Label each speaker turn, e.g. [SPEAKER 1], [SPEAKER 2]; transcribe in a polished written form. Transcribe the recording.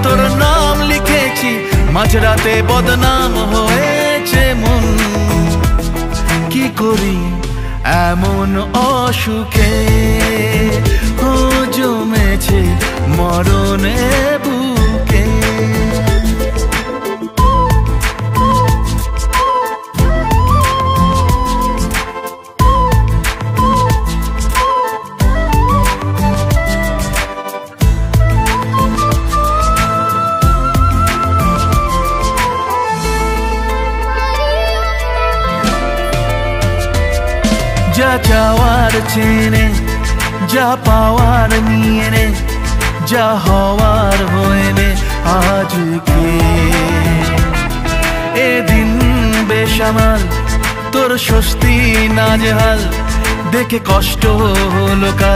[SPEAKER 1] তোর নাম লিখেছি, মাঝরাতে বদনাম হয়েছে মন। কি করি এমন অসুখে ও জমেছে মরণে বুকে। যা চাওয়ার চেনে, যা পাওয়ার নিয়ে নে, যা হওয়ার হয়ে নে আজকে। এদিন বেসামাল তোর স্বস্তি নাজেহাল দেখে কষ্ট হলো কাল।